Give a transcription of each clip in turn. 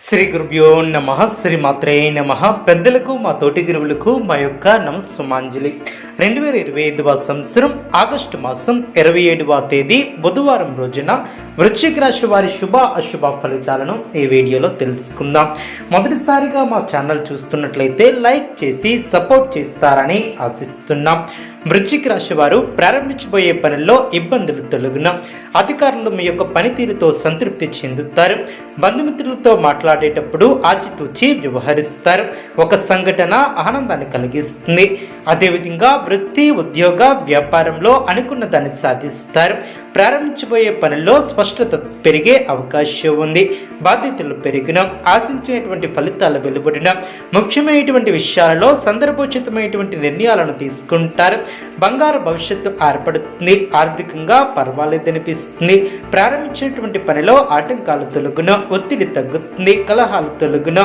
శ్రీ గురుభ్యో నమ శ్రీ మాత్రే నమ. పెద్దలకు మా తోటి గురువులకు మా యొక్క నమస్సుమాంజలి. 2025వ సంవత్సరం ఆగస్టు మాసం 27వ తేదీ బుధవారం రోజున వృశ్చిక రాశి వారి శుభ అశుభ ఫలితాలను ఈ వీడియోలో తెలుసుకుందాం. మొదటిసారిగా మా ఛానల్ చూస్తున్నట్లయితే లైక్ చేసి సపోర్ట్ చేస్తారని ఆశిస్తున్నాం. వృశ్చిక రాశి వారు ప్రారంభించబోయే పనుల్లో ఇబ్బందులు తొలగున, అధికారులు మీ యొక్క పనితీరుతో సంతృప్తి చెందుతారు. బంధుమిత్రులతో మాట్లాడేటప్పుడు ఆచితూచి వ్యవహరిస్తారు. ఒక సంఘటన ఆనందాన్ని కలిగిస్తుంది. అదేవిధంగా వృత్తి, ఉద్యోగ, వ్యాపారంలో అనుకున్న దాన్ని సాధిస్తారు. ప్రారంభించబోయే పనుల్లో స్పష్టత పెరిగే అవకాశం ఉంది. బాధ్యతలు పెరిగిన, ఆశించినటువంటి ఫలితాలు వెలువడిన, ముఖ్యమైనటువంటి విషయాలలో సందర్భోచితమైనటువంటి నిర్ణయాలను తీసుకుంటారు. బంగారు భవిష్యత్తు ఏర్పడుతుంది. ఆర్థికంగా పర్వాలేదనిపిస్తుంది. ప్రారంభించినటువంటి పనిలో ఆటంకాలు తొలగున, ఒత్తిడి తగ్గుతుంది. కలహాలు తొలగున,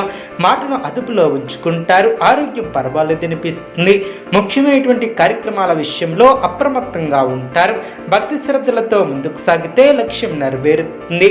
మాటను అదుపులో ఉంచుకుంటారు. ఆరోగ్యం పర్వాలేదనిపిస్తుంది. ముఖ్యమైనటువంటి కార్యక్రమాల విషయంలో అప్రమత్తంగా ఉంటారు. భక్తి శ్రద్ధలతో ముందుకు సాగితే లక్ష్యం నెరవేరుతుంది.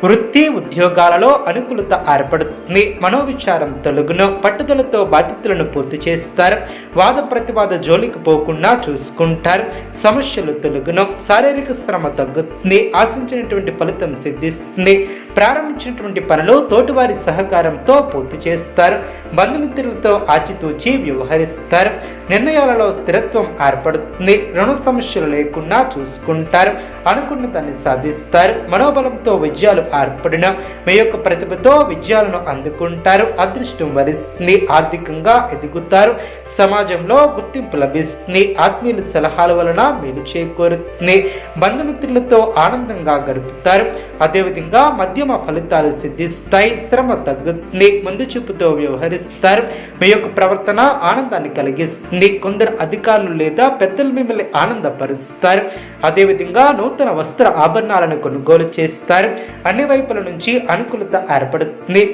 వృత్తి, ఉద్యోగాలలో అనుకూలత ఏర్పడుతుంది. మనోవిచారం తొలగున, పట్టుదలతో బాధ్యతలను పూర్తి చేస్తారు. వాద ప్రతివాద జోలికి పోకుండా చూసుకుంటారు. సమస్యలు తొలగున, శారీరక శ్రమ తగ్గుతుంది. ఆశించినటువంటి ఫలితం సిద్ధిస్తుంది. ప్రారంభించినటువంటి పనులు తోటివారి సహకారంతో పూర్తి చేస్తారు. బంధుమిత్రులతో ఆచితూచి వ్యవహరిస్తారు. నిర్ణయాలలో స్థిరత్వం ఏర్పడుతుంది. రుణ సమస్యలు లేకుండా చూసుకుంటారు. అనుకున్న దాన్ని సాధిస్తారు. మనోబలంతో విజయాలు ఏర్పడిన, మీ యొక్క ప్రతిభతో విజయాలను అందుకుంటారు. అదృష్టం వరిస్తుంది. ఆర్థికంగా ఎదుగుతారు. సమాజంలో గుర్తింపు లభిస్తుంది. ఆత్మీయుల సలహాల వలన మేలు చేకూరుతుంది. బంధుమిత్రులతో ఆనందంగా గడుపుతారు. అదేవిధంగా మధ్యమ ఫలితాలు సిద్ధిస్తాయి. శ్రమ తగ్గుతుంది. ముందు చూపుతో వ్యవహరిస్తారు. మీ యొక్క ప్రవర్తన ఆనందాన్ని కలిగిస్తుంది. కొందరు అధికారులు లేదా పెద్దలు మిమ్మల్ని ఆనందపరుస్తారు. అదేవిధంగా నూతన వస్త్ర ఆభరణాలను కొనుగోలు చేస్తారు. అన్ని వైపుల నుంచి అనుకూలత ఏర్పడుతుంది.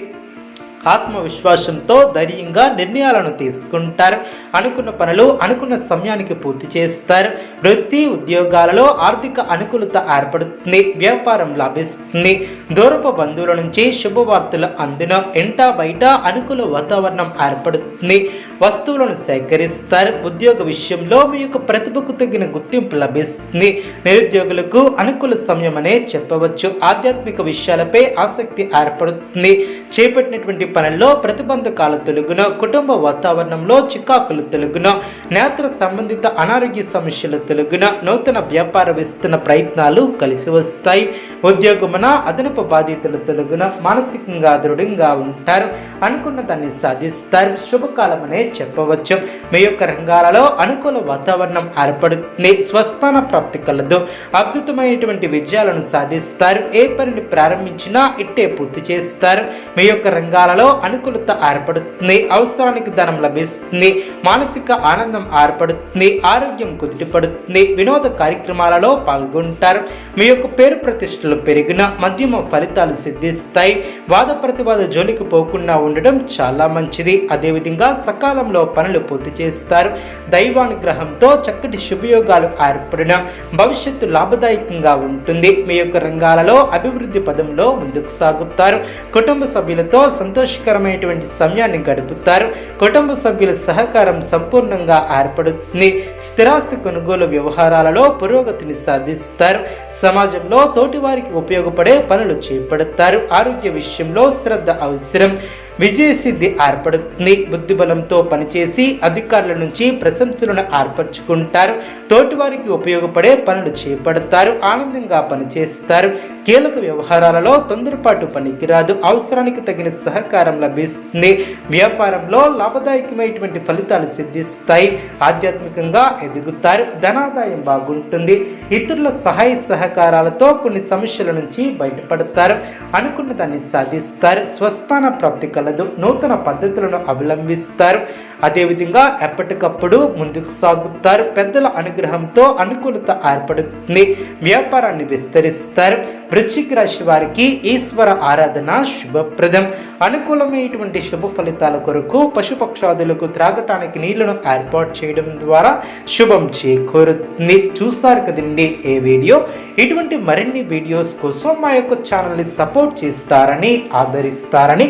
ఆత్మవిశ్వాసంతో ధైర్యంగా నిర్ణయాలను తీసుకుంటారు. అనుకున్న పనులు అనుకున్న సమయానికి పూర్తి చేస్తారు. వృత్తి, ఉద్యోగాలలో ఆర్థిక అనుకూలత ఏర్పడుతుంది. వ్యాపారం లాభిస్తుంది. దూరపు బంధువుల నుంచి శుభవార్తలు అందున, ఇంట బయట అనుకూల వాతావరణం ఏర్పడుతుంది. వస్తువులను సేకరిస్తారు. ఉద్యోగ విషయంలో మీ యొక్క ప్రతిభకు తగిన గుర్తింపు లభిస్తుంది. నిరుద్యోగులకు అనుకూల సమయం అనే చెప్పవచ్చు. ఆధ్యాత్మిక విషయాలపై ఆసక్తి ఏర్పడుతుంది. చేపట్టినటువంటి పనుల్లో ప్రతిబంధకాలు తొలగున, కుటుంబ వాతావరణంలో చికాకులు తొలగున, నేత్ర సంబంధిత అనారోగ్య సమస్యలు తొలగున, నూతన వ్యాపార విస్తరణ ప్రయత్నాలు కలిసి వస్తాయి. ఉద్యోగమున అదనపు బాధ్యతలు తొలగున, మానసికంగా దృఢంగా ఉంటారు. అనుకున్న దాన్ని సాధిస్తారు. శుభకాలం అనే చెప్పవచ్చు. మీ యొక్క రంగాలలో అనుకూల వాతావరణం ఏర్పడుతుంది. స్వస్థాన ప్రాప్తి కలదు. అద్భుతమైనటువంటి విజయాలను సాధిస్తారు. ఏ పనిని ప్రారంభించినా ఇట్టే పూర్తి చేస్తారు. మీ యొక్క రంగాలలో అనుకూలత ఏర్పడుతుంది. అవసరానికి ధనం లభిస్తుంది. మానసిక ఆనందం ఏర్పడుతుంది. ఆరోగ్యం కుదుటపడుతుంది. వినోద కార్యక్రమాలలో పాల్గొంటారు. మీ యొక్క పేరు ప్రతిష్టలు పెరిగిన, మధ్యమ ఫలితాలు సిద్ధిస్తాయి. వాద ప్రతివాద జోలికి పోకుండా ఉండడం చాలా మంచిది. అదేవిధంగా సకాలంలో పనులు పూర్తి చేస్తారు. దైవానుగ్రహంతో చక్కటి శుభయోగాలు ఏర్పడిన, భవిష్యత్తు లాభదాయకంగా ఉంటుంది. మీ యొక్క రంగాలలో అభివృద్ధి పదంలో ముందుకు సాగుతారు. కుటుంబ సభ్యులతో సంతోషకరమైనటువంటి సమయాన్ని గడుపుతారు. కుటుంబ సభ్యుల సహకారం సంపూర్ణంగా ఏర్పడుతుంది. స్థిరాస్తి కొనుగోలు వ్యవహారాలలో పురోగతిని సాధిస్తారు. సమాజంలో తోటివారికి ఉపయోగపడే పనులు చేపడతారు. ఆరోగ్య విషయంలో శ్రద్ధ అవసరం. విజయసిద్ధి ఏర్పడుతుంది. బుద్ధిబలంతో పనిచేసి అధికారుల నుంచి ప్రశంసలను ఏర్పరచుకుంటారు. తోటివారికి ఉపయోగపడే పనులు చేపడతారు. ఆనందంగా పనిచేస్తారు. కీలక వ్యవహారాలలో తొందరపాటు పనికిరాదు. అవసరానికి తగిన సహకారం లభిస్తుంది. వ్యాపారంలో లాభదాయకమైనటువంటి ఫలితాలు సిద్ధిస్తాయి. ఆధ్యాత్మికంగా ఎదుగుతారు. ధనాదాయం బాగుంటుంది. ఇతరుల సహాయ సహకారాలతో కొన్ని సమస్యల నుంచి బయటపడతారు. అనుకున్న దాన్ని సాధిస్తారు. స్వస్థాన ప్రాప్తి కలదు. నూతన పద్ధతులను అవలంబిస్తారు. అదేవిధంగా ఎప్పటికప్పుడు ముందుకు సాగుతారు. పెద్దల అనుగ్రహంతో అనుకూలత ఏర్పడుతుంది. వ్యాపారాన్ని విస్తరిస్తారు. వృశ్చిక రాశి వారికి ఈశ్వర ఆరాధన శుభప్రదం. అనుకూలమైనటువంటి శుభ ఫలితాల కొరకు పశుపక్షాదులకు త్రాగటానికి నీళ్లను ఏర్పాటు చేయడం ద్వారా శుభం చేకూరుతుంది. చూసారు కదండి ఈ వీడియో. ఇటువంటి మరిన్ని వీడియోస్ కోసం మా యొక్క ఛానల్ని సపోర్ట్ చేస్తారని, ఆదరిస్తారని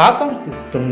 ఆకాంక్షిస్తున్నాను.